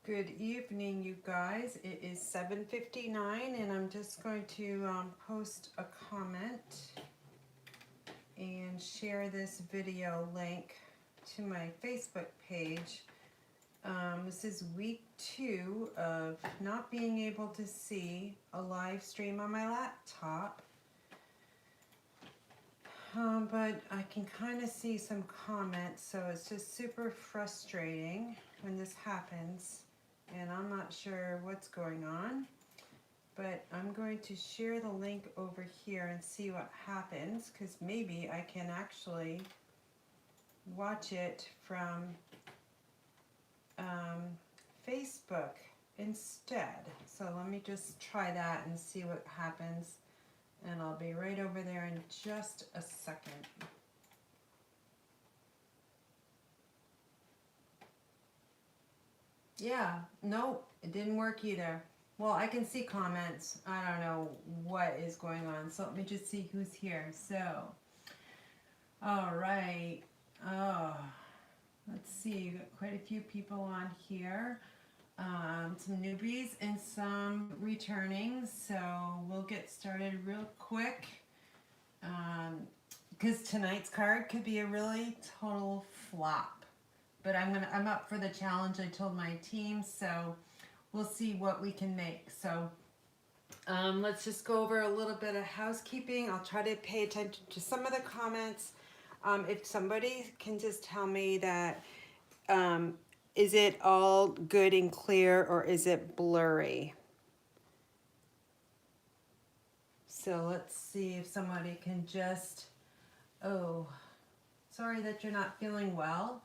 Good evening, you guys. It is 7:59 and I'm just going to post a comment and share this video link to my Facebook page. This is week 2 of not being able to see a live stream on my laptop. But I can kind of see some comments, so it's just super frustrating when this happens. And I'm not sure what's going on, but I'm going to share the link over here and see what happens, because maybe I can actually watch it from Facebook instead. So let me just try that and see what happens, and I'll be right over there in just a second. Yeah, nope, it didn't work either. Well, I can see comments. I don't know what is going on. So let me just see who's here. So, all right. Oh, let's see. You got quite a few people on here. Some newbies and some returning. So we'll get started real quick. Because tonight's card could be a really total flop. But I'm up for the challenge, I told my team, so we'll see what we can make. So let's just go over a little bit of housekeeping. I'll try to pay attention to some of the comments. If somebody can just tell me that, is it all good and clear or is it blurry? So let's see if somebody can just, oh, sorry that you're not feeling well.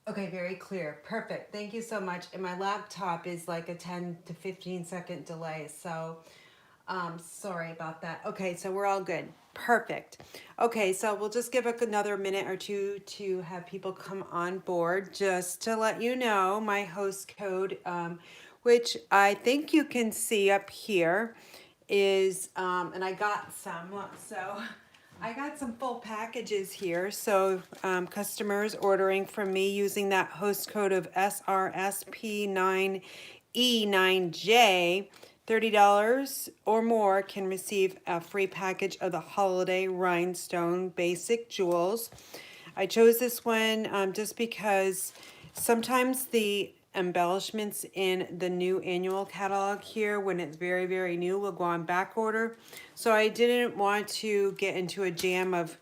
Okay, very clear. Perfect. Thank you so much. And my laptop is like a 10 to 15 second delay. So sorry about that. Okay, so we're all good. Perfect. Okay, so we'll just give another minute or two to have people come on board. Just to let you know, my host code, which I think you can see up here, is, and I got some, so I got some full packages here. So customers ordering from me using that host code of SRSP9E9J, $30 or more can receive a free package of the Holiday Rhinestone Basic Jewels. I chose this one just because sometimes the embellishments in the new annual catalog here, when it's very, very new, will go on back order. So I didn't want to get into a jam of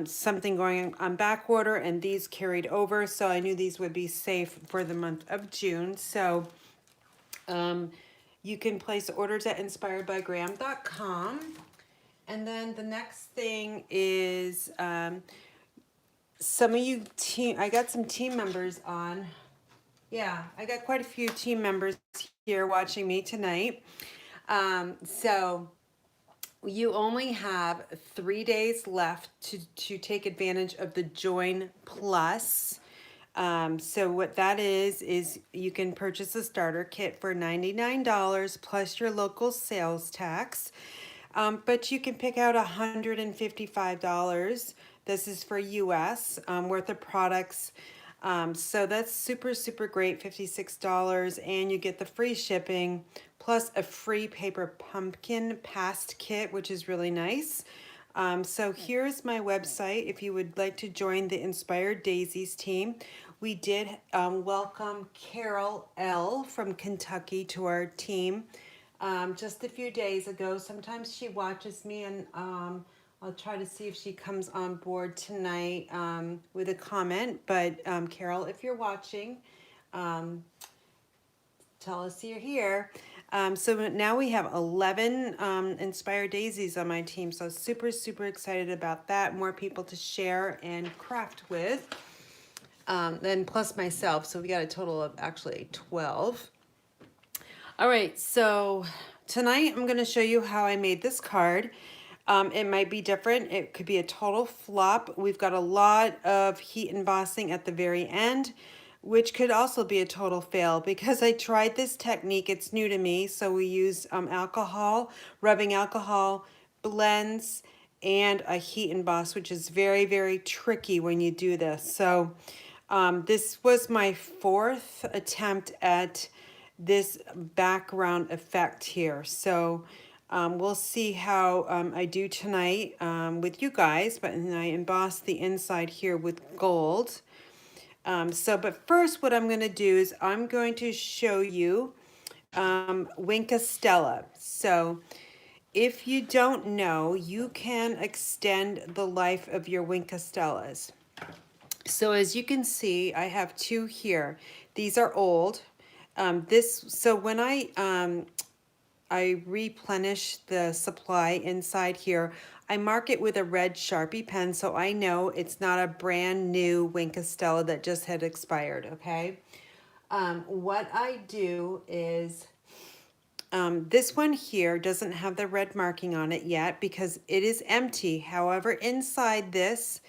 something going on back order, and these carried over. So I knew these would be safe for the month of June. So you can place orders at inspiredbygraham.com. And then the next thing is some of you I got some team members on. Yeah, I got quite a few team members here watching me tonight. So you only have 3 days left to take advantage of the Join Plus. So what that is you can purchase a starter kit for $99 plus your local sales tax. But you can pick out $155. This is for US worth of products. So that's super, super great, $56, and you get the free shipping plus a free paper pumpkin past kit, which is really nice. So here's my website if you would like to join the Inspired Daisies team. We did welcome Carol L. from Kentucky to our team just a few days ago. Sometimes she watches me, and I'll try to see if she comes on board tonight with a comment. But Carol, if you're watching, tell us you're here. So now we have 11 Inspired Daisies on my team. So super, super excited about that. More people to share and craft with. Then plus myself. So we got a total of actually 12. All right, so tonight I'm going to show you how I made this card. It might be different. It could be a total flop. We've got a lot of heat embossing at the very end. which could also be a total fail because I tried this technique. It's new to me. So we use alcohol, rubbing alcohol, blends, and a heat emboss, which is very, very tricky when you do this. So this was my fourth attempt at this background effect here. So we'll see how I do tonight with you guys, but then I embossed the inside here with gold. But first what I'm gonna do is I'm going to show you Stella. So if you don't know, you can extend the life of your Stellas. So as you can see, I have two here. These are old. So when I replenish the supply inside here, I mark it with a red Sharpie pen so I know it's not a brand new Stella that just had expired, okay? What I do is, this one here doesn't have the red marking on it yet because it is empty. However, inside this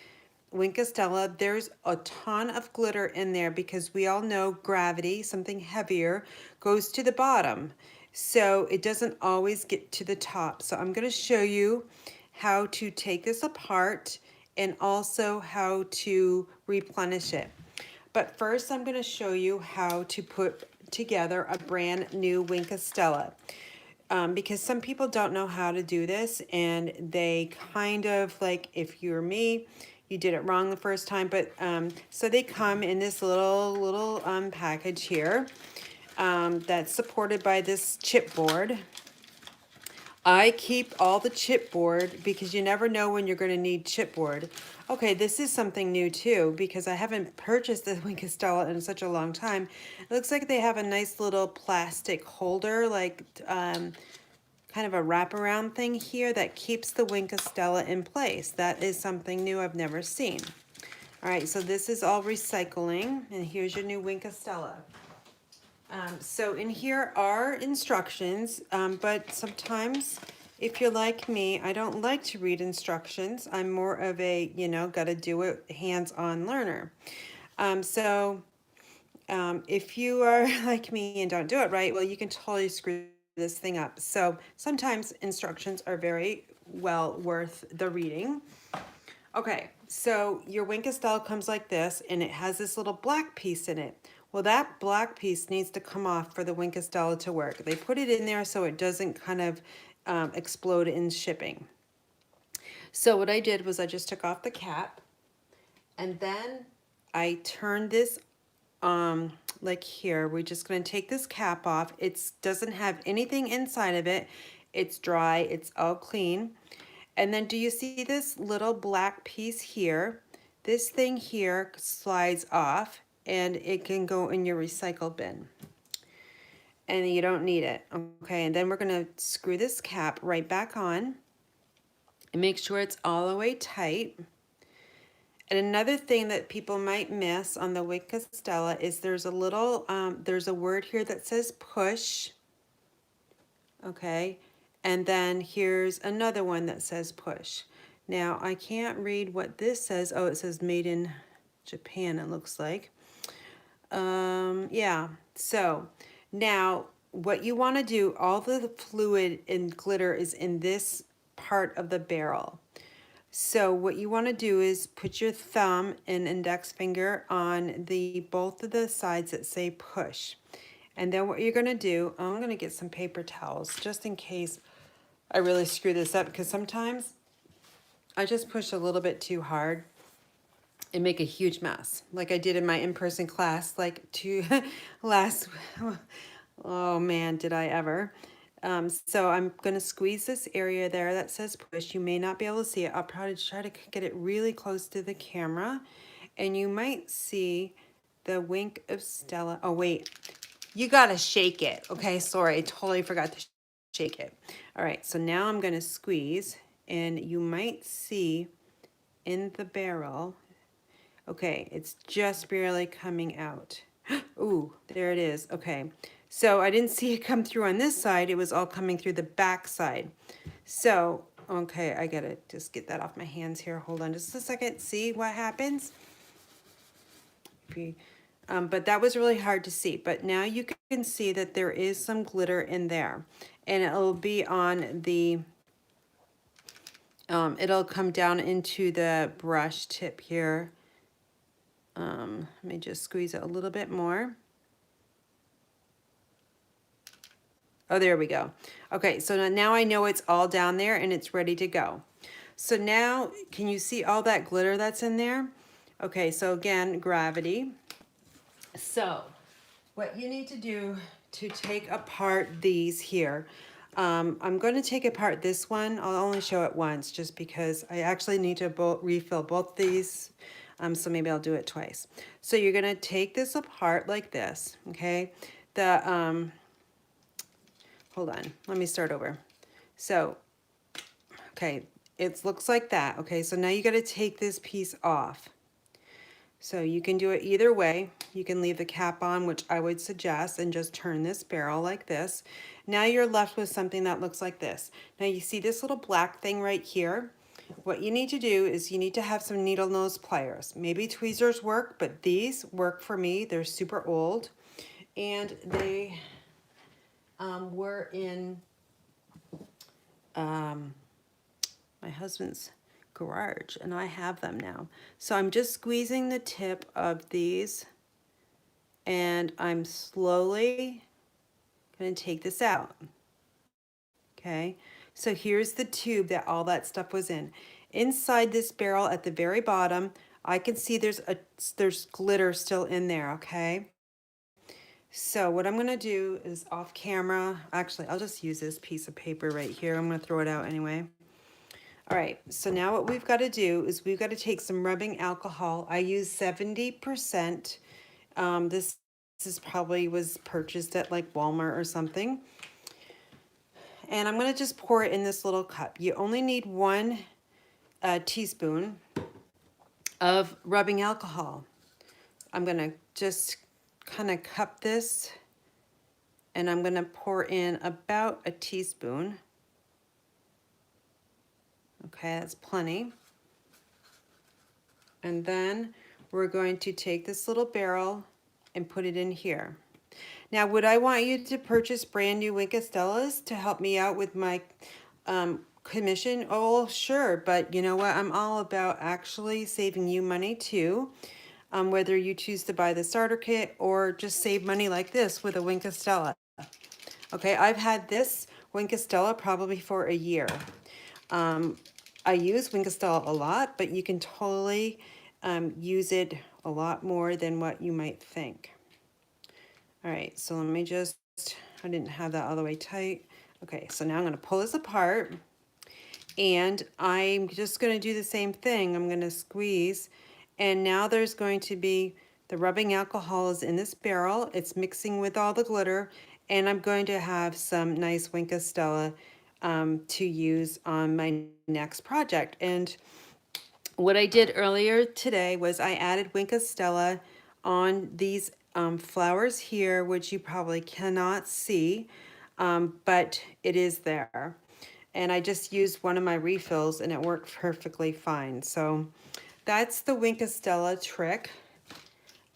Stella, there's a ton of glitter in there because we all know gravity, something heavier, goes to the bottom. So it doesn't always get to the top. So I'm going to show you how to take this apart and also how to replenish it. But first I'm going to show you how to put together a brand new Stella. Because some people don't know how to do this and they kind of like, if you're me, you did it wrong the first time, but so they come in this little package here that's supported by this chipboard. I keep all the chipboard because you never know when you're going to need chipboard. Okay, this is something new too because I haven't purchased the Stella in such a long time. It looks like they have a nice little plastic holder, like kind of a wraparound thing here that keeps the Stella in place. That is something new I've never seen. All right, so this is all recycling, and here's your new Stella. So in here are instructions, but sometimes if you're like me, I don't like to read instructions. I'm more of a, gotta do it hands-on learner. If you are like me and don't do it right, well, you can totally screw this thing up. So sometimes instructions are very well worth the reading. Okay, so your Stella comes like this, and it has this little black piece in it. Well, that black piece needs to come off for the Stella to work. They put it in there so it doesn't kind of explode in shipping. So what I did was I just took off the cap, and then I turned this like here. We're just going to take this cap off. It doesn't have anything inside of it. It's dry. It's all clean. And then do you see this little black piece here? This thing here slides off and it can go in your recycle bin. And you don't need it, okay? And then we're gonna screw this cap right back on and make sure it's all the way tight. And another thing that people might miss on the Stella is there's a little, there's a word here that says push, okay? And then here's another one that says push. Now, I can't read what this says. Oh, it says made in Japan, it looks like. Yeah, so now what you want to do, all the fluid and glitter is in this part of the barrel. So what you want to do is put your thumb and index finger on both of the sides that say push. And then what you're going to do, I'm going to get some paper towels just in case I really screw this up, because sometimes I just push a little bit too hard and make a huge mess, like I did in my in-person class, like last, oh man, did I ever. So I'm gonna squeeze this area there that says push. You may not be able to see it. I'll probably try to get it really close to the camera, and you might see the Stella. Oh wait, you gotta shake it. Okay, sorry, I totally forgot to shake it. All right, so now I'm gonna squeeze, and you might see in the barrel, okay, it's just barely coming out. Ooh, there it is. Okay, so I didn't see it come through on this side. It was all coming through the back side. So, okay, I gotta just get that off my hands here. Hold on just a second. See what happens? But that was really hard to see. But now you can see that there is some glitter in there. And it'll be on the, it'll come down into the brush tip here. Let me just squeeze it a little bit more. Oh, there we go. Okay, so now I know it's all down there and it's ready to go. So now, can you see all that glitter that's in there? Okay, so again, gravity. So, what you need to do to take apart these here, I'm going to take apart this one. I'll only show it once just because I actually need to refill both these. So maybe I'll do it twice. So you're going to take this apart like this, okay? Hold on, let me start over. So, okay, it looks like that. Okay, so now you got to take this piece off. So you can do it either way. You can leave the cap on, which I would suggest, and just turn this barrel like this. Now you're left with something that looks like this. Now you see this little black thing right here? What you need to do is you need to have some needle nose pliers. Maybe tweezers work, but these work for me. They're super old, and they were in my husband's garage, and I have them now. So I'm just squeezing the tip of these, and I'm slowly going to take this out. Okay, so here's the tube that all that stuff was in. Inside this barrel at the very bottom, I can see there's glitter still in there, okay? So what I'm going to do is off camera, actually I'll just use this piece of paper right here. I'm going to throw it out anyway. All right, so now what we've got to do is we've got to take some rubbing alcohol. I use 70%. This probably was purchased at like Walmart or something. And I'm going to just pour it in this little cup. You only need 1 teaspoon of rubbing alcohol. I'm going to just kind of cup this, and I'm going to pour in about a teaspoon. Okay, that's plenty. And then we're going to take this little barrel and put it in here. Now, would I want you to purchase brand new Wink of Stellas to help me out with my commission? Oh, sure, but you know what? I'm all about actually saving you money too. Whether you choose to buy the starter kit or just save money like this with a Wink of Stella. Okay, I've had this Wink of Stella probably for a year. I use Wink of Stella a lot, but you can totally use it a lot more than what you might think. All right, so let me just, I didn't have that all the way tight. Okay, so now I'm gonna pull this apart, and I'm just gonna do the same thing. I'm gonna squeeze, and now there's going to be, the rubbing alcohol is in this barrel. It's mixing with all the glitter, and I'm going to have some nice Wink of Stella to use on my next project. And what I did earlier today was I added Wink of Stella on these flowers here, which you probably cannot see, but it is there. And I just used one of my refills and it worked perfectly fine. So that's the Wink of Stella trick.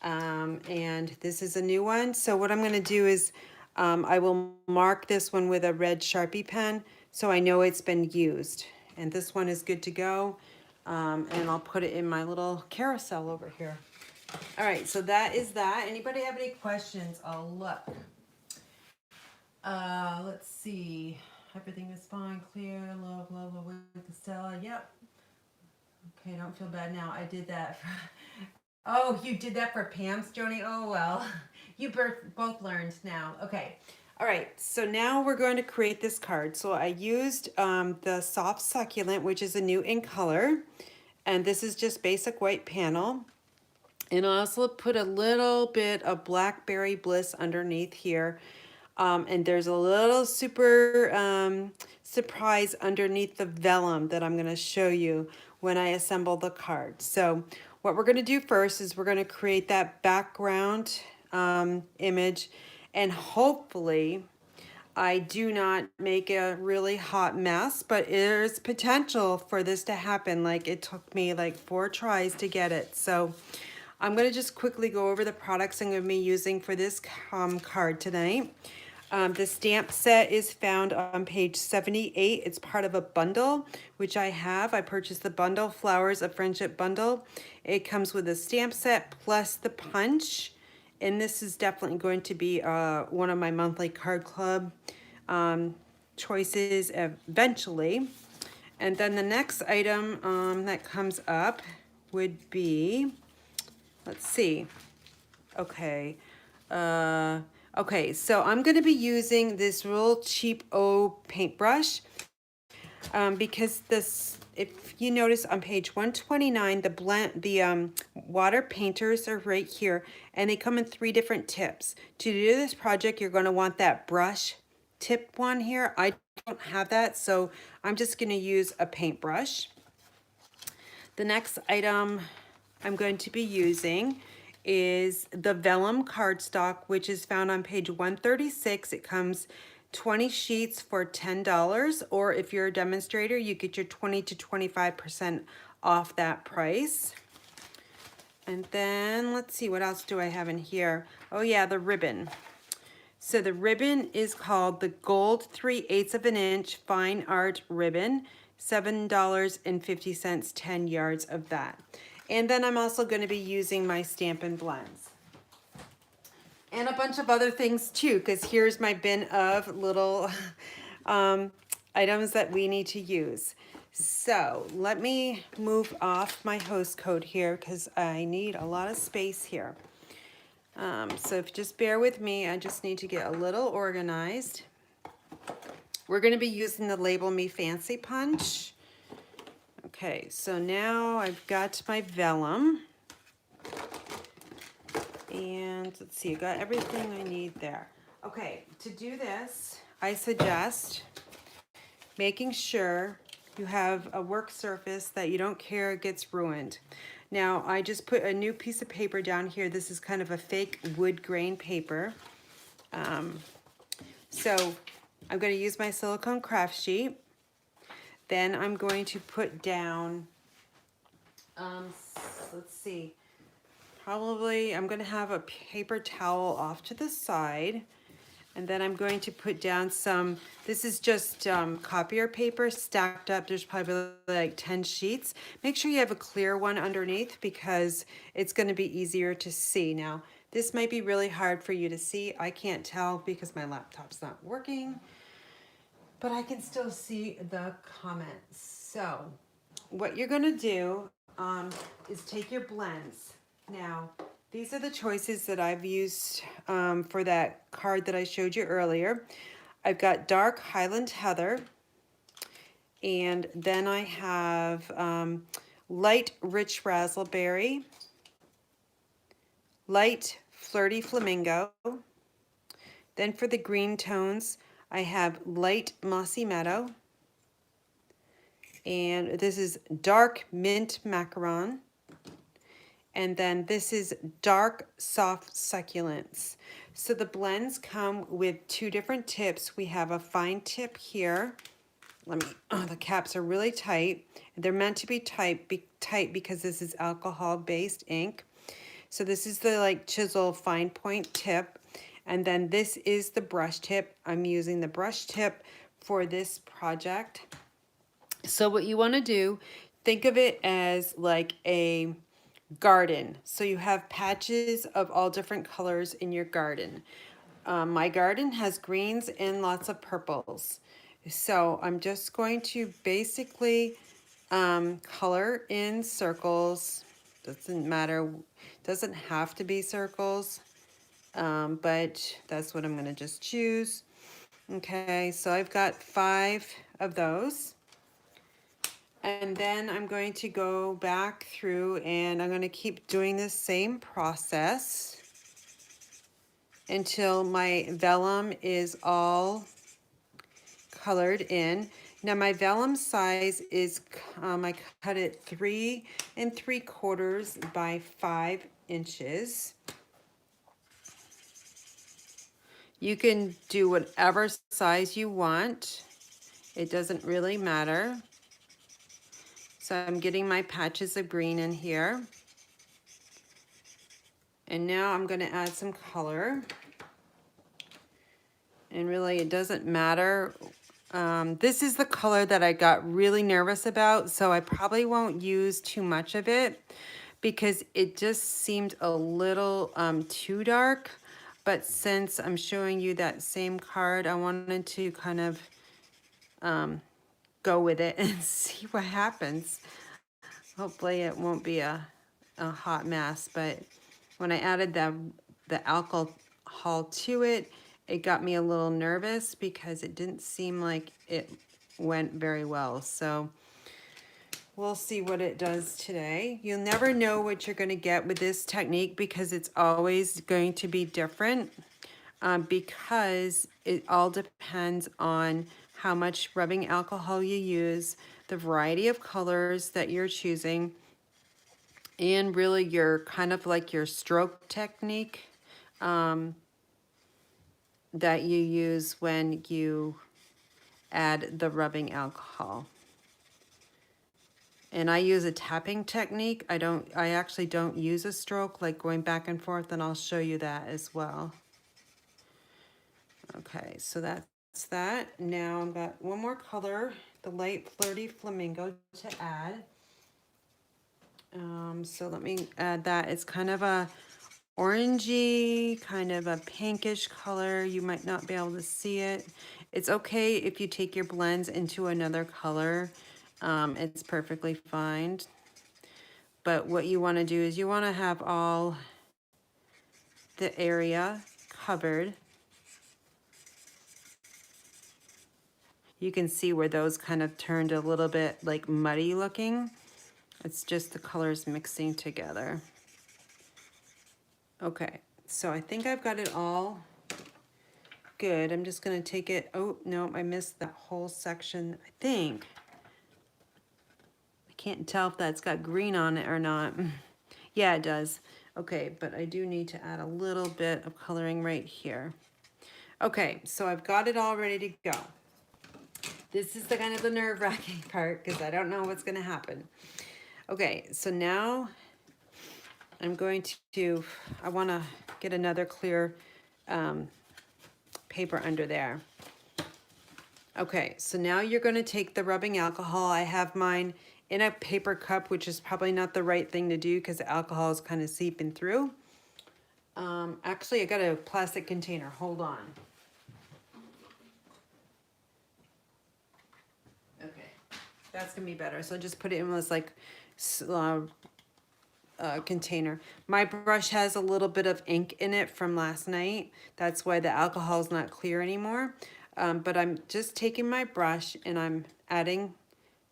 And this is a new one. So what I'm going to do is I will mark this one with a red Sharpie pen so I know it's been used. And this one is good to go. And I'll put it in my little carousel over here. All right, so that is that. Anybody have any questions? I'll look. Let's see. Everything is fine, clear, love, with Stella. Yep. Okay, don't feel bad now. I did that. Oh, you did that for Pam's, Joni? Oh, well. You both learned now. Okay. All right, so now we're going to create this card. So I used the Soft Succulent, which is a new in color. And this is just basic white panel. And I also put a little bit of Blackberry Bliss underneath here. And there's a little super surprise underneath the vellum that I'm going to show you when I assemble the card. So what we're going to do first is we're going to create that background image, and hopefully I do not make a really hot mess, but there's potential for this to happen. Like, it took me like 4 tries to get it. So I'm going to just quickly go over the products I'm going to be using for this card tonight. The stamp set is found on page 78. It's part of a bundle, which I have. I purchased the bundle, Flowers of Friendship bundle. It comes with a stamp set plus the punch. And this is definitely going to be one of my monthly card club choices eventually. And then the next item that comes up would be, let's see. Okay. Okay, so I'm going to be using this real cheap paintbrush because this, if you notice on page 129, the water painters are right here, and they come in 3 different tips. To do this project, you're going to want that brush tip one here. I don't have that, so I'm just going to use a paintbrush. The next item I'm going to be using is the Vellum cardstock, which is found on page 136. It comes 20 sheets for $10, or if you're a demonstrator, you get your 20 to 25% off that price. And then let's see, what else do I have in here? Oh yeah, the ribbon. So the ribbon is called the Gold 3/8 of an inch Fine Art Ribbon, $7.50, 10 yards of that. And then I'm also going to be using my Stampin' blends. And a bunch of other things too, because here's my bin of little items that we need to use. So let me move off my host code here because I need a lot of space here. So if just bear with me, I just need to get a little organized. We're going to be using the Label Me Fancy punch. Okay, so now I've got my vellum. And let's see, I got everything I need there. Okay, to do this, I suggest making sure you have a work surface that you don't care gets ruined. Now, I just put a new piece of paper down here. This is kind of a fake wood grain paper. So I'm going to use my silicone craft sheet. Then I'm going to put down, let's see, probably I'm going to have a paper towel off to the side. And then I'm going to put down some, this is just copier paper stacked up. There's probably like 10 sheets. Make sure you have a clear one underneath because it's going to be easier to see. Now, this might be really hard for you to see. I can't tell because my laptop's not working, but I can still see the comments. So what you're going to do is take your blends. Now, these are the choices that I've used for that card that I showed you earlier. I've got dark Highland Heather, and then I have light rich raspberry, light flirty flamingo. Then for the green tones, I have light mossy meadow, and this is dark mint macaron. And then this is dark soft succulents. So the blends come with 2 different tips. We have a fine tip here. The caps are really tight. They're meant to be tight because this is alcohol-based ink. So this is the like chisel fine point tip. And then this is the brush tip. I'm using the brush tip for this project. So what you want to do, think of it as like a garden. So you have patches of all different colors in your garden. My garden has greens and lots of purples. So I'm just going to basically color in circles. Doesn't matter, doesn't have to be circles, but that's what I'm going to just choose. Okay, so I've got 5 of those. And then I'm going to go back through and I'm going to keep doing this same process until my vellum is all colored in. Now my vellum size is, I cut it 3 3/4 by 5 inches. You can do whatever size you want. It doesn't really matter. So I'm getting my patches of green in here. And now I'm going to add some color. And really, it doesn't matter. This is the color that I got really nervous about, so I probably won't use too much of it because it just seemed a little too dark. But since I'm showing you that same card, I wanted to kind of go with it and see what happens. Hopefully it won't be a hot mess, but when I added the alcohol to it, it got me a little nervous because it didn't seem like it went very well. So we'll see what it does today. You'll never know what you're going to get with this technique because it's always going to be different, because it all depends on how much rubbing alcohol you use, the variety of colors that you're choosing, and really your kind of like your stroke technique that you use when you add the rubbing alcohol. And I use a tapping technique. I actually don't use a stroke, like going back and forth, and I'll show you that as well. Okay, so that's that. Now I've got one more color, the light flirty flamingo to add. So let me add that. It's kind of a orangey, kind of a pinkish color. You might not be able to see it. It's okay if you take your blends into another color. It's perfectly fine. But what you want to do is you want to have all the area covered. You can see where those kind of turned a little bit like muddy looking. It's just the colors mixing together. Okay, so I think I've got it all good. I'm just going to take it. Oh, no, I missed that whole section, I think. I can't tell if that's got green on it or not. Yeah, it does. Okay, but I do need to add a little bit of coloring right here. Okay, so I've got it all ready to go. This is the kind of the nerve-wracking part because I don't know what's going to happen. Okay, so now I'm going to, I want to get another clear paper under there. Okay, so now you're going to take the rubbing alcohol. I have mine in a paper cup, which is probably not the right thing to do because the alcohol is kind of seeping through. Actually, I got a plastic container. Hold on. Okay, that's going to be better. So just put it in this like container. My brush has a little bit of ink in it from last night. That's why the alcohol is not clear anymore. But I'm just taking my brush and I'm adding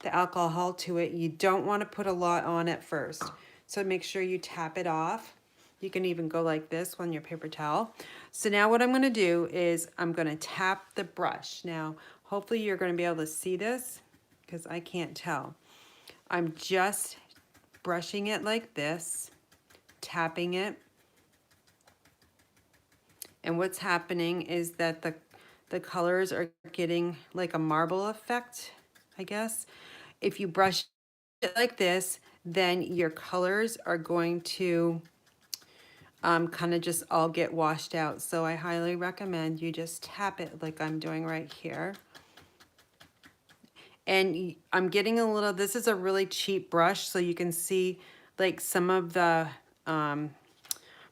the alcohol to it. You don't want to put a lot on at first. So make sure you tap it off. You can even go like this on your paper towel. So now what I'm going to do is I'm going to tap the brush. Now, hopefully you're going to be able to see this because I can't tell. I'm just brushing it like this, tapping it. And what's happening is that the colors are getting like a marble effect, I guess. If you brush it like this, then your colors are going to kind of just all get washed out. So I highly recommend you just tap it like I'm doing right here. And I'm getting a little, this is a really cheap brush, so you can see like some of the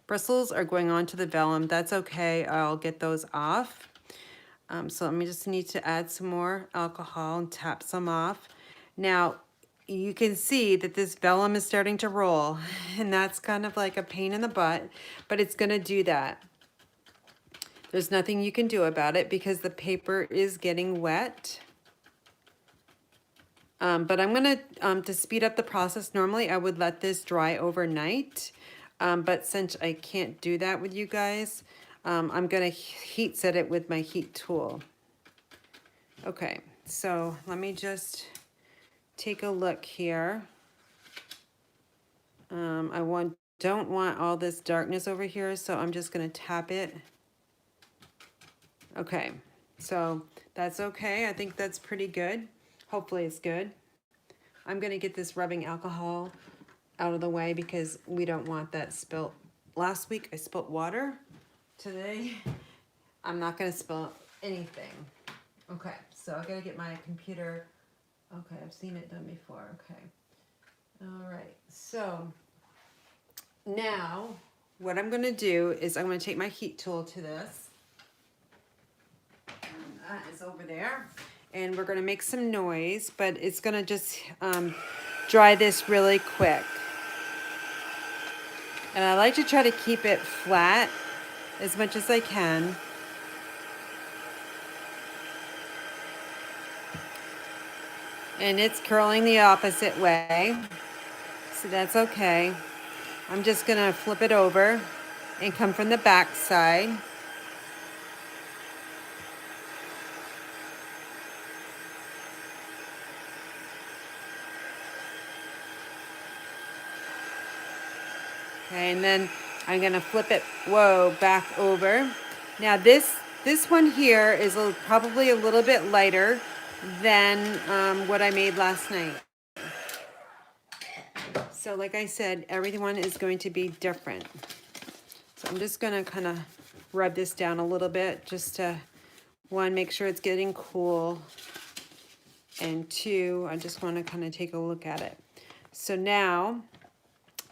bristles are going onto the vellum. That's okay, I'll get those off. So let me just need to add some more alcohol and tap some off. Now, you can see that this vellum is starting to roll, and that's kind of like a pain in the butt, but it's gonna do that. There's nothing you can do about it because the paper is getting wet. But I'm gonna, to speed up the process, normally I would let this dry overnight. But since I can't do that with you guys, I'm gonna heat set it with my heat tool. Okay, so let me just take a look here. I don't want all this darkness over here, so I'm just gonna tap it. Okay, so that's okay. I think that's pretty good. Hopefully it's good. I'm gonna get this rubbing alcohol out of the way because we don't want that spilt last week I spilled water. Today, I'm not gonna spill anything. Okay, so I gotta get my computer. Okay, I've seen it done before, okay. All right, so now what I'm gonna do is I'm gonna take my heat tool to this. And that is over there. And we're gonna make some noise, but it's gonna just dry this really quick. And I like to try to keep it flat as much as I can. And it's curling the opposite way, so that's okay. I'm just gonna flip it over and come from the back side. Okay, and then I'm gonna flip it, back over. Now this one here is probably a little bit lighter than what I made last night. So like I said, everyone is going to be different. So I'm just gonna kind of rub this down a little bit just to, one, make sure it's getting cool, and two, I just want to kind of take a look at it. So now,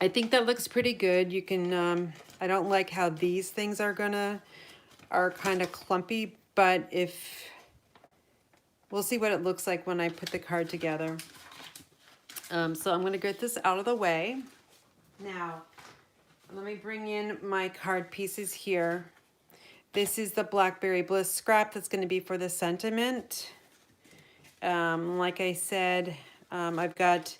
I think that looks pretty good. You can, I don't like how these things are kind of clumpy, but we'll see what it looks like when I put the card together. So I'm gonna get this out of the way. Now, let me bring in my card pieces here. This is the Blackberry Bliss scrap that's gonna be for the sentiment. Like I said, I've got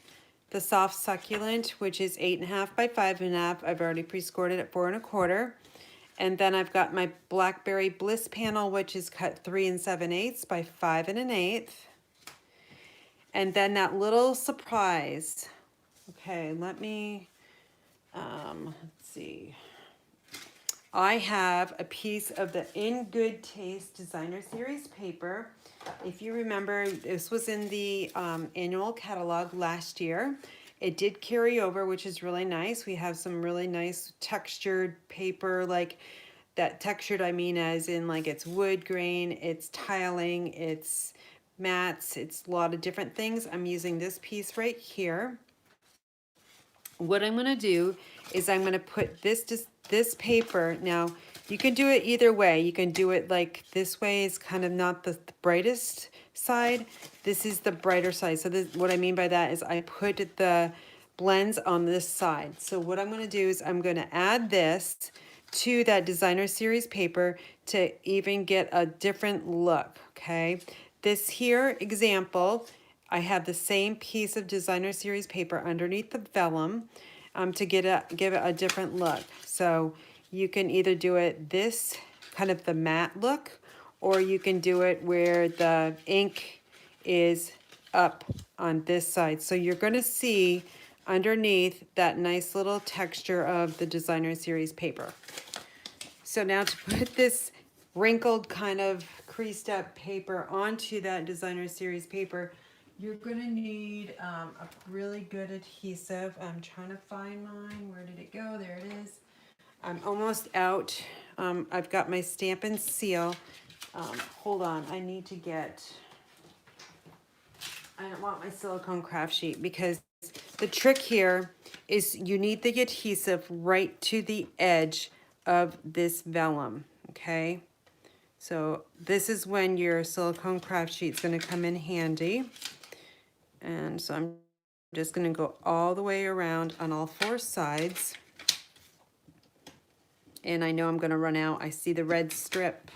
the soft succulent, which is 8.5 by 5.5. I've already pre-scored it at 4 1/4. And then I've got my Blackberry Bliss panel, which is cut 3 7/8 by 5 1/8. And then that little surprise. Okay, let me, let's see. I have a piece of the In Good Taste Designer Series paper. If you remember, this was in the annual catalog last year. It did carry over, which is really nice. We have some really nice textured paper, like that textured, I mean, as in like it's wood grain, it's tiling, it's mats, it's a lot of different things. I'm using this piece right here. What I'm gonna do is I'm gonna put this paper, now you can do it either way. You can do it like this way is kind of not the brightest side. This is the brighter side. So this, what I mean by that is I put the blends on this side. So what I'm gonna do is I'm gonna add this to that designer series paper to even get a different look, okay? This here example, I have the same piece of designer series paper underneath the vellum to give it a different look. So you can either do it this kind of the matte look, or you can do it where the ink is up on this side. So you're gonna see underneath that nice little texture of the designer series paper. So now to put this wrinkled kind of creased up paper onto that designer series paper, you're gonna need a really good adhesive. I'm trying to find mine. Where did it go? There it is. I'm almost out. I've got my Stampin' seal. Hold on, I need to get, I don't want my silicone craft sheet, because the trick here is you need the adhesive right to the edge of this vellum, okay? So this is when your silicone craft sheet's gonna come in handy. And so I'm just gonna go all the way around on all 4 sides. And I know I'm gonna run out. I see the red strip.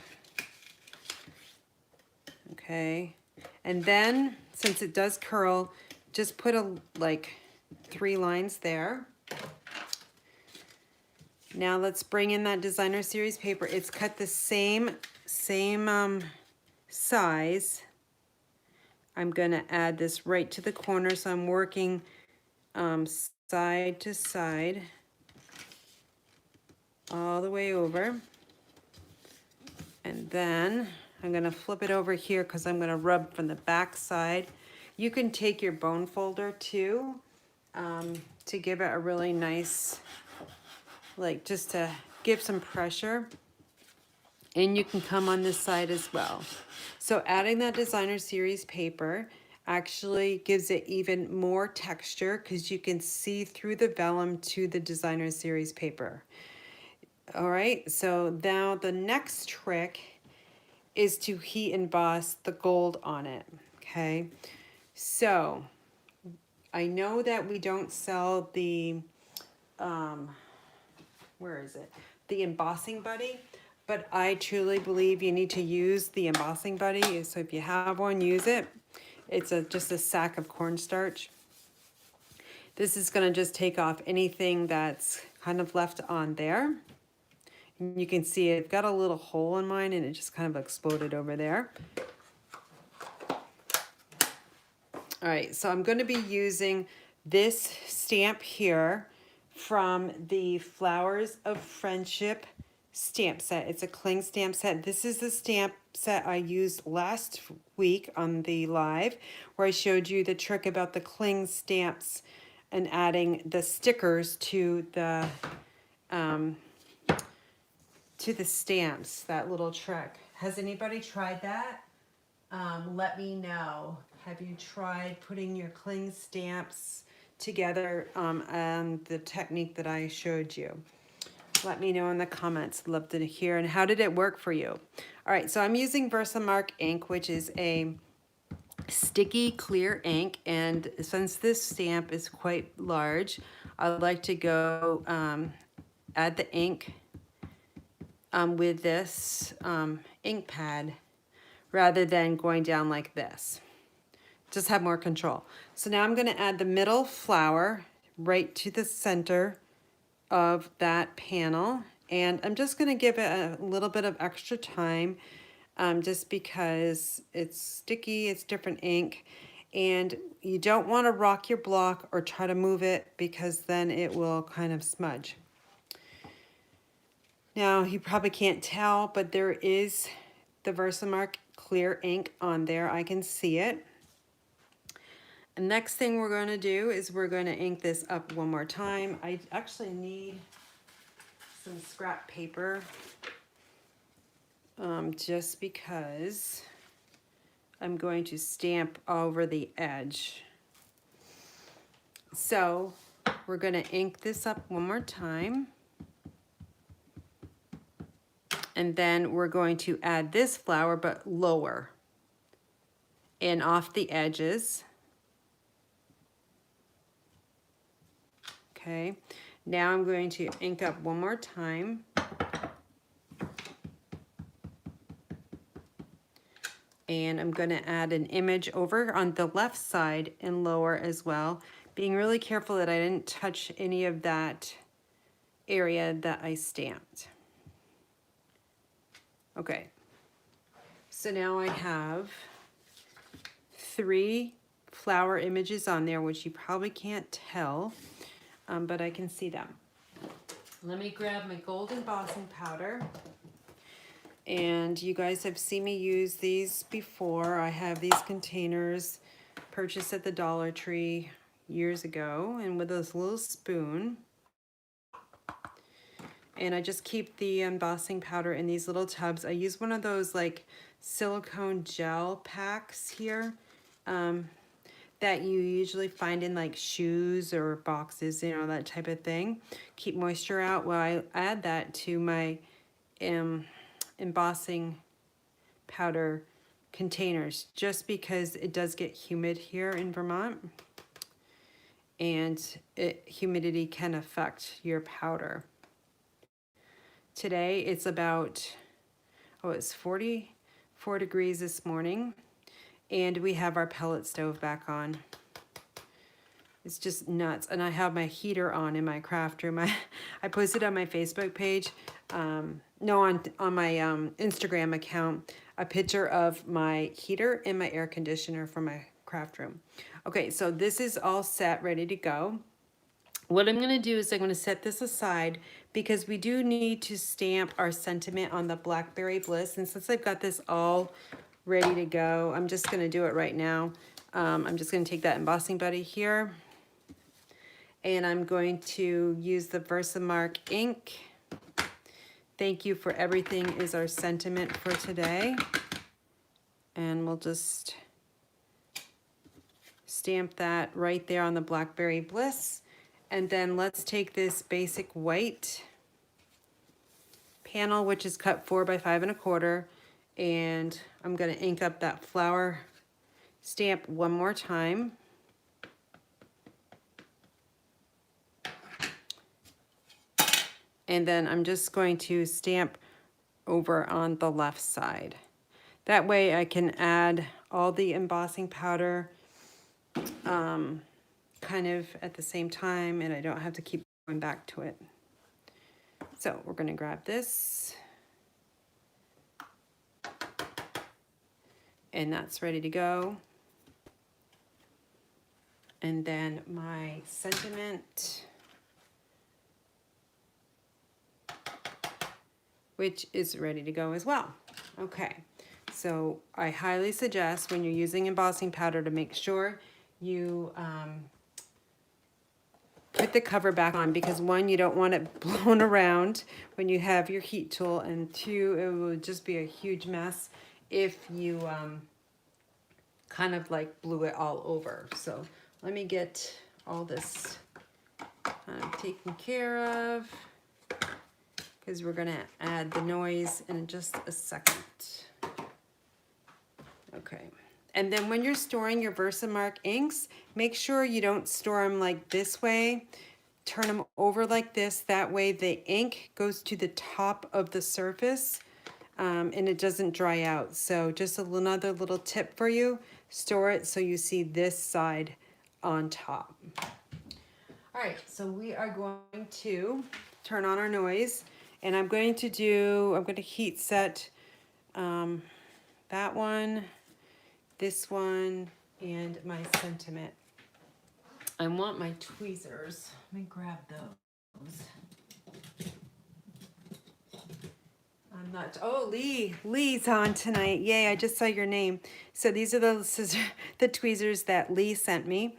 Okay, and then since it does curl, just put like 3 lines there. Now let's bring in that designer series paper. It's cut the same size. I'm gonna add this right to the corner, so I'm working side to side all the way over. And then I'm gonna flip it over here because I'm gonna rub from the back side. You can take your bone folder too to give it a really nice like just to give some pressure. And you can come on this side as well. So adding that designer series paper actually gives it even more texture because you can see through the vellum to the designer series paper. All right, so now the next trick is to heat emboss the gold on it, okay? So I know that we don't sell the, where is it? The embossing buddy, but I truly believe you need to use the embossing buddy. So if you have one, use it. It's just a sack of cornstarch. This is gonna just take off anything that's kind of left on there. And you can see it got a little hole in mine and it just kind of exploded over there. All right, so I'm going to be using this stamp here from the Flowers of Friendship stamp set. It's a cling stamp set. This is the stamp set I used last week on the live where I showed you the trick about the cling stamps and adding the stickers to the stamps, that little trick. Has anybody tried that? Let me know. Have you tried putting your cling stamps together and the technique that I showed you? Let me know in the comments. Love to hear. And how did it work for you? All right, so I'm using Versamark ink, which is a sticky clear ink. And since this stamp is quite large, I'd like to go add the ink with this ink pad rather than going down like this. Just have more control. So now I'm going to add the middle flower right to the center of that panel, and I'm just going to give it a little bit of extra time just because it's sticky, it's different ink, and you don't want to rock your block or try to move it because then it will kind of smudge. Now, you probably can't tell, but there is the Versamark clear ink on there. I can see it. The next thing we're going to do is we're going to ink this up one more time. I actually need some scrap paper just because I'm going to stamp over the edge. So we're going to ink this up one more time. And then we're going to add this flower, but lower and off the edges. Okay, now I'm going to ink up one more time. And I'm going to add an image over on the left side and lower as well, being really careful that I didn't touch any of that area that I stamped. Okay, so now I have 3 flower images on there, which you probably can't tell, but I can see them. Let me grab my gold embossing powder. And you guys have seen me use these before. I have these containers purchased at the Dollar Tree years ago, and with this little spoon. And I just keep the embossing powder in these little tubs. I use one of those like silicone gel packs here that you usually find in like shoes or boxes, you know, that type of thing. Keep moisture out while I add that to my embossing powder containers, just because it does get humid here in Vermont, and humidity can affect your powder. Today it's about, it's 44 degrees this morning, and we have our pellet stove back on. It's just nuts. And I have my heater on in my craft room. I posted on my Facebook page, on my Instagram account, a picture of my heater and my air conditioner for my craft room. Okay, so this is all set, ready to go. What I'm going to do is I'm going to set this aside because we do need to stamp our sentiment on the Blackberry Bliss. And since I've got this all ready to go, I'm just going to do it right now. I'm just going to take that embossing buddy here and I'm going to use the Versamark ink. Thank you for everything is our sentiment for today. And we'll just stamp that right there on the Blackberry Bliss. And then let's take this basic white panel, which is cut 4 by 5 1/4, and I'm going to ink up that flower stamp one more time. And then I'm just going to stamp over on the left side. That way I can add all the embossing powder kind of at the same time, and I don't have to keep going back to it. So we're going to grab this, and that's ready to go. And then my sentiment, which is ready to go as well. Okay, so I highly suggest when you're using embossing powder to make sure you put the cover back on, because 1, you don't want it blown around when you have your heat tool, and 2, it would just be a huge mess if you kind of like blew it all over. So let me get all this taken care of, because we're gonna add the noise in just a second. Okay. And then when you're storing your Versamark inks, make sure you don't store them like this way. Turn them over like this. That way the ink goes to the top of the surface and it doesn't dry out. So just another little tip for you. Store it so you see this side on top. All right, so we are going to turn on our noise, and I'm going to heat set that one, this one, and my sentiment. I want my tweezers. Let me grab those. I'm not, oh, Lee's on tonight. Yay, I just saw your name. So these are the tweezers that Lee sent me.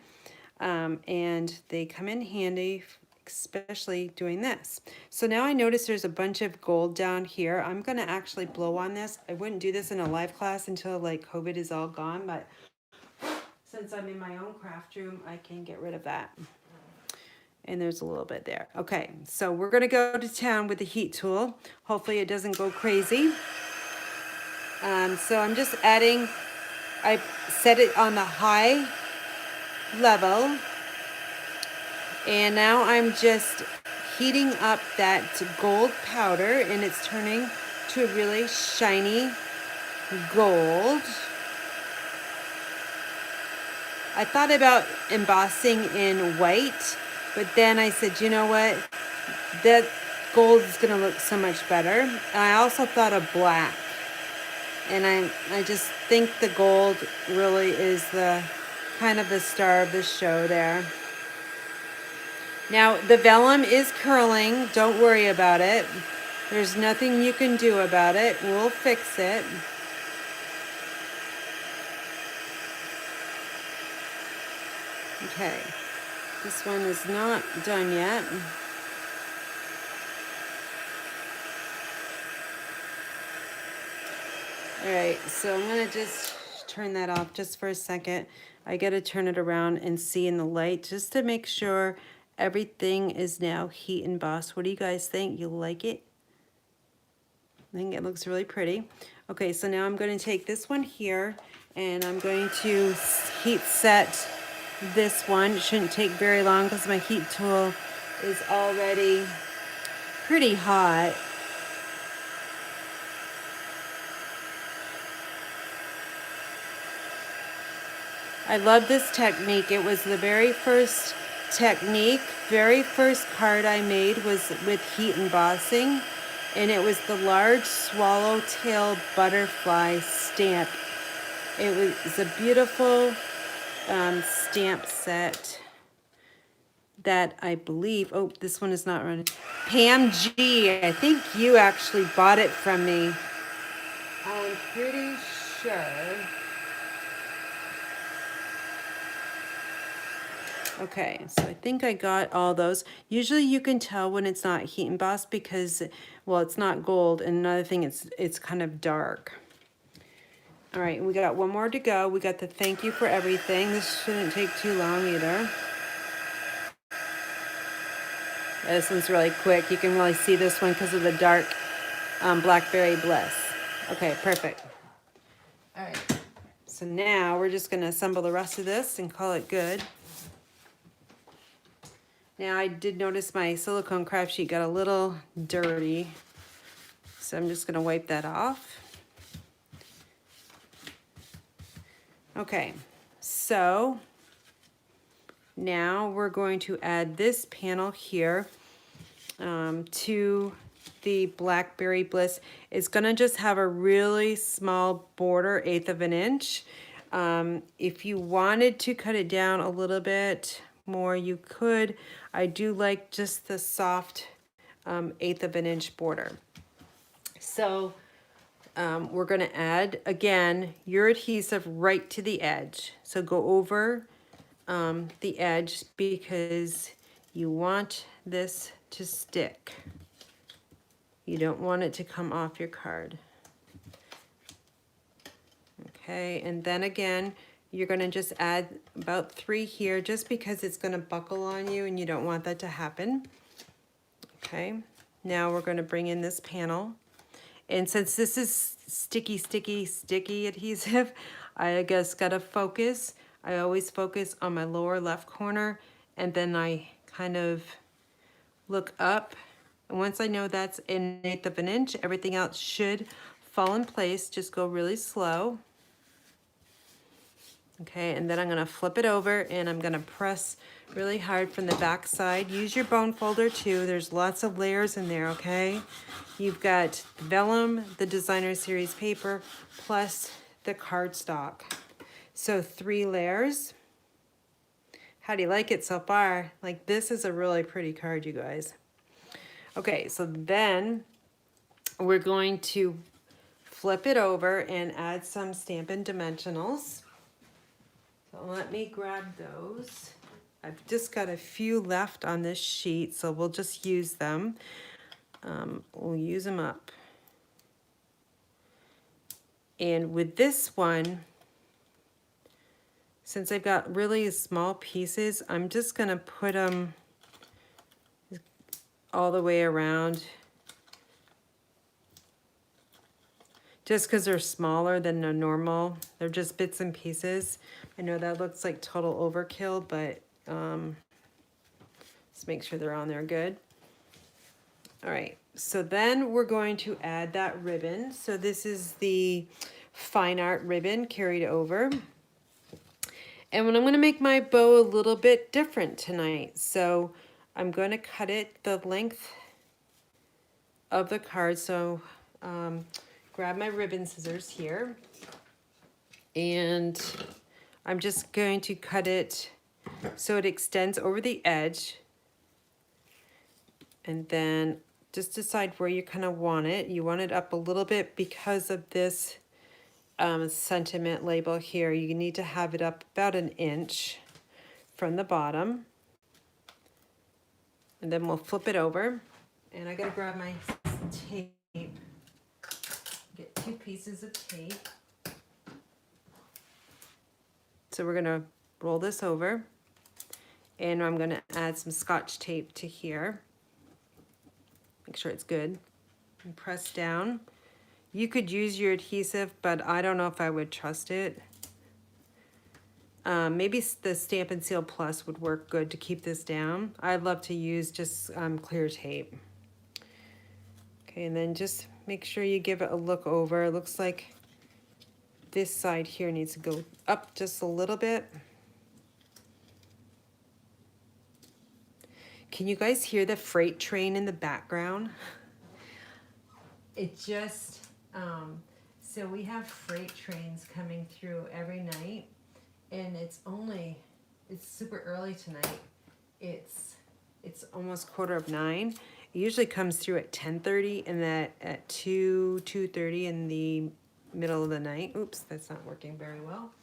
And they come in handy, especially doing this. So now I notice there's a bunch of gold down here. I'm gonna actually blow on this. I wouldn't do this in a live class until like COVID is all gone, but since I'm in my own craft room, I can get rid of that. And there's a little bit there. Okay, so we're gonna go to town with the heat tool. Hopefully it doesn't go crazy. So I'm just adding, I set it on the high level, and now I'm just heating up that gold powder, and it's turning to a really shiny gold. I thought about embossing in white, but then I said, you know what, that gold is going to look so much better. And I also thought of black, and I just think the gold really is the kind of the star of the show there. Now the vellum is curling, don't worry about it. There's nothing you can do about it. We'll fix it. Okay, this one is not done yet. All right, so I'm gonna just turn that off just for a second. I gotta turn it around and see in the light just to make sure everything is now heat embossed. What do you guys think? You like it? I think it looks really pretty. Okay, so now I'm going to take this one here, and I'm going to heat set this one. It shouldn't take very long because my heat tool is already pretty hot. I love this technique. It was the very first technique, very first card I made was with heat embossing, and it was the large swallowtail butterfly stamp. It was a beautiful stamp set that I believe, oh, this one is not running. Pam G, I think you actually bought it from me. I'm pretty sure. Okay, so I think I got all those. Usually you can tell when it's not heat embossed because, well, it's not gold, and another thing, it's kind of dark. All right, we got one more to go. We got the thank you for everything. This shouldn't take too long either. Yeah, this one's really quick. You can really see this one because of the dark Blackberry Bliss. Okay, perfect. All right, so now we're just gonna assemble the rest of this and call it good. Now I did notice my silicone craft sheet got a little dirty, so I'm just gonna wipe that off. Okay, so now we're going to add this panel here to the Blackberry Bliss. It's gonna just have a really small border, 1/8 of an inch. If you wanted to cut it down a little bit more, you could. I do like just the soft 1/8 of an inch border. So we're gonna add, again, your adhesive right to the edge. So go over the edge because you want this to stick. You don't want it to come off your card. Okay, and then again, you're gonna just add about 3 here just because it's gonna buckle on you and you don't want that to happen. Okay, now we're gonna bring in this panel. And since this is sticky adhesive, I just gotta focus. I always focus on my lower left corner and then I kind of look up. And once I know that's 1/8 of an inch, everything else should fall in place. Just go really slow. Okay, and then I'm gonna flip it over and I'm gonna press really hard from the back side. Use your bone folder too. There's lots of layers in there, okay? You've got Vellum, the designer series paper, plus the cardstock. So 3 layers. How do you like it so far? Like, this is a really pretty card, you guys. Okay, so then we're going to flip it over and add some Stampin' dimensionals. So let me grab those. I've just got a few left on this sheet, so we'll just use them. We'll use them up. And with this one, since I've got really small pieces, I'm just gonna put them all the way around. Just because they're smaller than a normal. They're just bits and pieces. I know that looks like total overkill, but let's make sure they're on there good. All right, so then we're going to add that ribbon. So this is the fine art ribbon carried over. And when I'm gonna make my bow a little bit different tonight. So I'm gonna cut it the length of the card. So grab my ribbon scissors here. And I'm just going to cut it so it extends over the edge. And then just decide where you kind of want it. You want it up a little bit because of this sentiment label here. You need to have it up about 1 inch from the bottom. And then we'll flip it over. And I gotta grab my tape. Get 2 pieces of tape. So we're gonna roll this over. And I'm gonna add some Scotch tape to here. Make sure it's good. And press down. You could use your adhesive, but I don't know if I would trust it. Maybe the Stampin' Seal Plus would work good to keep this down. I'd love to use just clear tape. Okay, and then just make sure you give it a look over. It looks like this side here needs to go up just a little bit. Can you guys hear the freight train in the background? It just, so we have freight trains coming through every night, and it's super early tonight. It's almost 8:45. It usually comes through at 10:30 and that at 2:30 in the middle of the night. Oops, that's not working very well.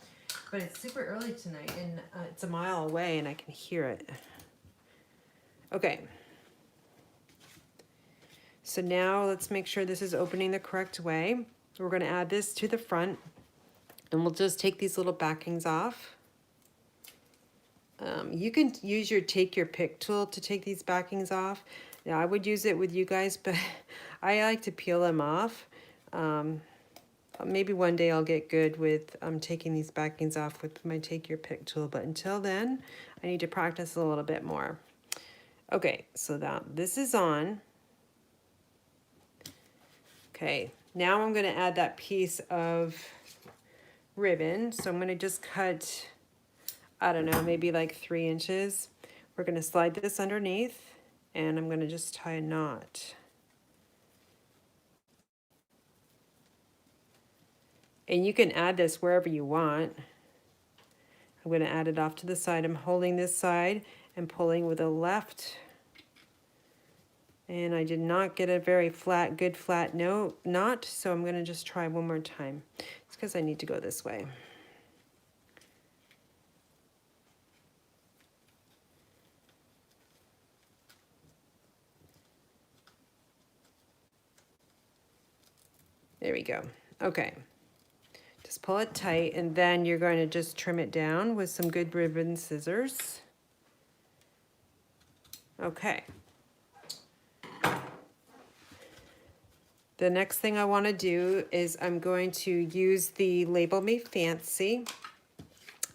but it's super early tonight, and it's a mile away, and I can hear it. Okay. So now let's make sure this is opening the correct way. We're going to add this to the front, and we'll just take these little backings off. You can use your take your pick tool to take these backings off. Now, I would use it with you guys, but I like to peel them off. Maybe one day I'll get good with taking these backings off with my take your pick tool, but until then, I need to practice a little bit more. Okay, so this is on. Okay, now I'm going to add that piece of ribbon. So I'm going to just cut, I don't know, maybe like 3 inches. We're going to slide this underneath, and I'm going to just tie a knot. And you can add this wherever you want. I'm going to add it off to the side. I'm holding this side and pulling with the left. And I did not get a very good flat knot, so I'm going to just try one more time. It's because I need to go this way. There we go. Okay. Just pull it tight, and then you're going to just trim it down with some good ribbon scissors. Okay. The next thing I want to do is I'm going to use the Label Me Fancy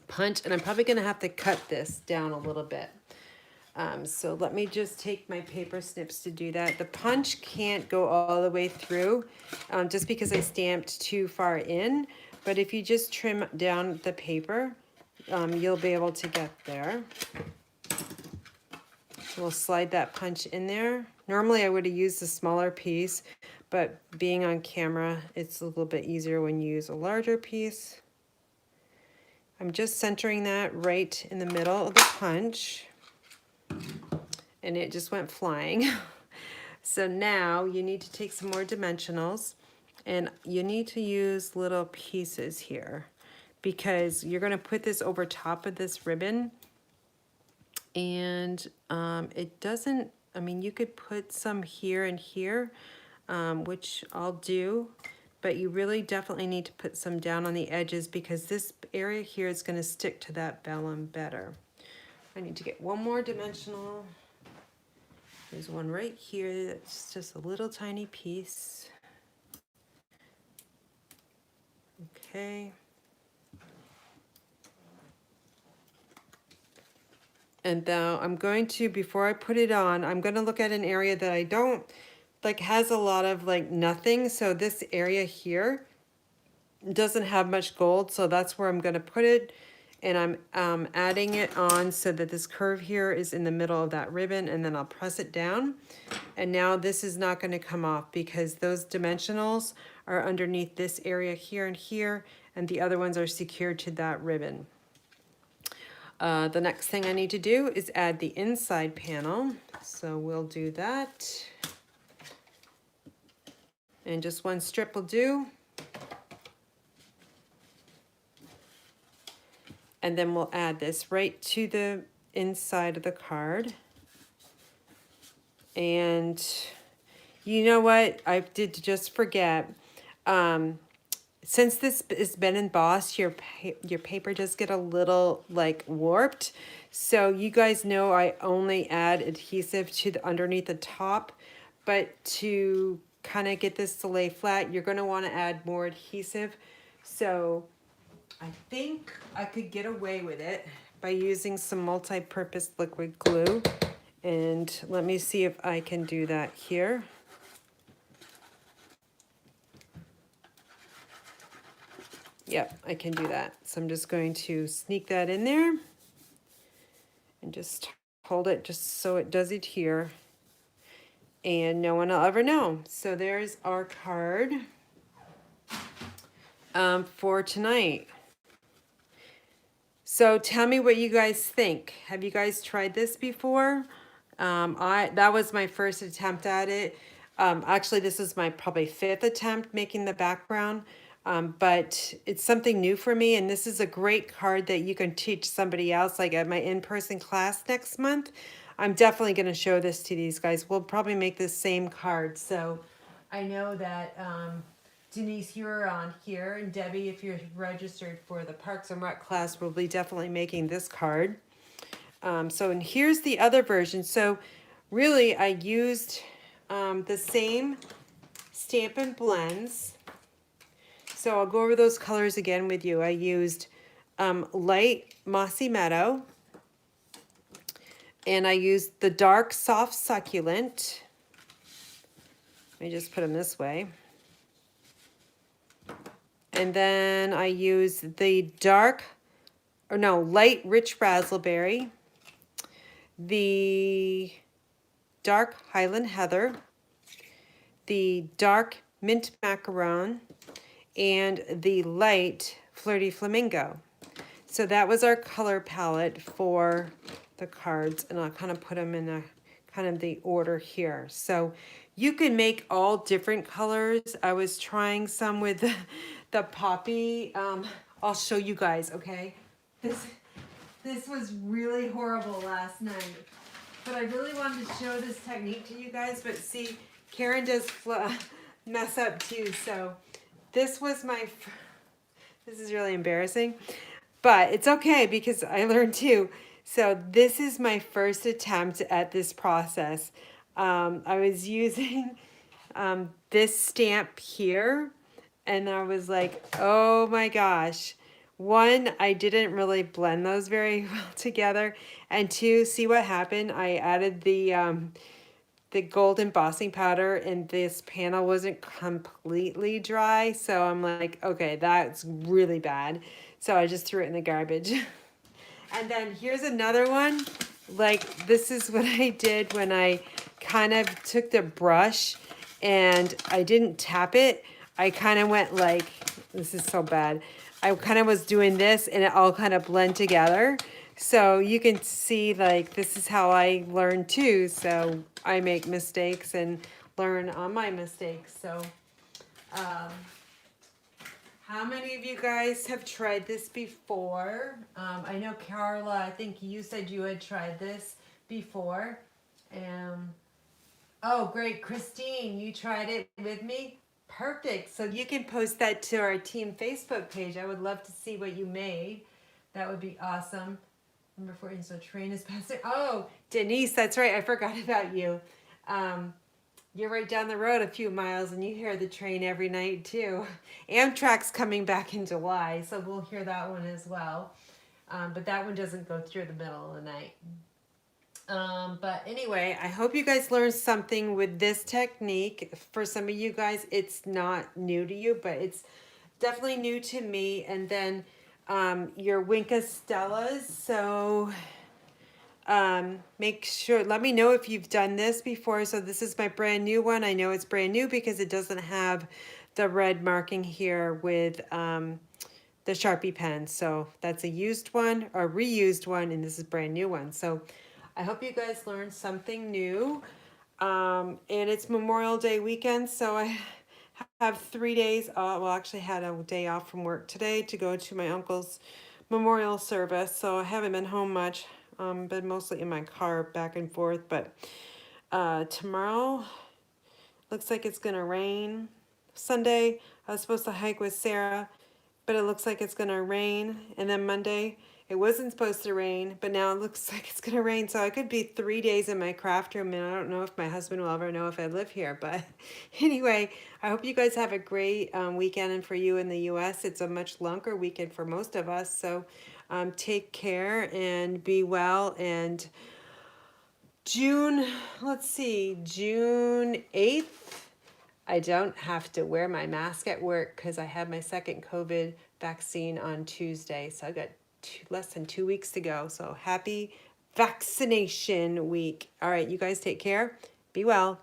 punch, and I'm probably going to have to cut this down a little bit. So let me just take my paper snips to do that. The punch can't go all the way through just because I stamped too far in, but if you just trim down the paper, you'll be able to get there. We'll slide that punch in there. Normally I would have used a smaller piece, but being on camera, it's a little bit easier when you use a larger piece. I'm just centering that right in the middle of the punch, and it just went flying. So now you need to take some more dimensionals, and you need to use little pieces here because you're going to put this over top of this ribbon. And it doesn't, I mean, you could put some here and here, which I'll do, but you really definitely need to put some down on the edges because this area here is going to stick to that vellum better. I need to get one more dimensional. There's one right here that's just a little tiny piece. Okay. And now I'm going to, before I put it on, I'm going to look at an area that I don't, like has a lot of like nothing. So this area here doesn't have much gold. So that's where I'm going to put it. And I'm adding it on so that this curve here is in the middle of that ribbon, and then I'll press it down. And now this is not going to come off because those dimensionals are underneath this area here and here, and the other ones are secured to that ribbon. The next thing I need to do is add the inside panel. So we'll do that. And just one strip will do. And then we'll add this right to the inside of the card. And you know what? I did just forget. Since this has been embossed, your paper does get a little like warped. So you guys know I only add adhesive to the underneath the top, but to kind of get this to lay flat, you're going to want to add more adhesive. So I think I could get away with it by using some multi-purpose liquid glue. And let me see if I can do that here. Yep, I can do that. So I'm just going to sneak that in there and just hold it just so it does it here. And no one will ever know. So there's our card for tonight. So tell me what you guys think. Have you guys tried this before? That was my first attempt at it. Actually, this is my probably 5th attempt making the background. But it's something new for me, and this is a great card that you can teach somebody else, like at my in-person class next month. I'm definitely going to show this to these guys. We'll probably make the same card. So I know that Denise, you're on here, and Debbie, if you're registered for the Parks and Rec class, we'll be definitely making this card. And here's the other version. So really, I used the same Stampin' blends. So I'll go over those colors again with you. I used light Mossy Meadow, and I used the dark soft succulent. Let me just put them this way. And then I used the light rich raspberry, the dark Highland Heather, the dark mint macaron, and the light flirty flamingo. So that was our color palette for the cards, and I'll kind of put them in a kind of the order here. So you can make all different colors. I was trying some with the poppy. I'll show you guys, okay? This was really horrible last night, but I really wanted to show this technique to you guys. But see, Karen does mess up too. So this was this is really embarrassing, but it's okay because I learned too. So this is my first attempt at this process. I was using this stamp here, and I was like, oh my gosh. One, I didn't really blend those very well together. And two, see what happened? I added the gold embossing powder, and this panel wasn't completely dry. So I'm like, okay, that's really bad. So I just threw it in the garbage. And then here's another one. Like, this is what I did when I kind of took the brush and I didn't tap it. I kind of went like, this is so bad. I kind of was doing this and it all kind of blend together. So you can see, like, this is how I learn too. So I make mistakes and learn on my mistakes. So how many of you guys have tried this before? I know Carla, I think you said you had tried this before. Oh, great. Christine, you tried it with me? Perfect. So you can post that to our team Facebook page. I would love to see what you made. That would be awesome. Number 14, so train is passing. Oh, Denise, that's right. I forgot about you. You're right down the road a few miles, and you hear the train every night too. Amtrak's coming back in July, so we'll hear that one as well. But that one doesn't go through the middle of the night. But anyway, I hope you guys learned something with this technique. For some of you guys, it's not new to you, but it's definitely new to me. And then your Winka Stellas. So make sure, let me know if you've done this before. So this is my brand new one. I know it's brand new because it doesn't have the red marking here with the Sharpie pen. So that's a used one or reused one, and this is brand new one. So I hope you guys learned something new. And it's Memorial Day weekend, so I have 3 days. Well, actually had a day off from work today to go to my uncle's memorial service, so I haven't been home much. Been mostly in my car back and forth, but tomorrow looks like it's gonna rain. Sunday, I was supposed to hike with Sarah, but it looks like it's gonna rain. And then Monday, it wasn't supposed to rain, but now it looks like it's gonna rain. So I could be 3 days in my craft room, and I don't know if my husband will ever know if I live here. But anyway, I hope you guys have a great weekend. And for you in the US, it's a much longer weekend for most of us. So take care and be well. And June 8th, I don't have to wear my mask at work because I had my second COVID vaccine on Tuesday. So I got less than 2 weeks to go. So happy vaccination week. All right, you guys take care. Be well.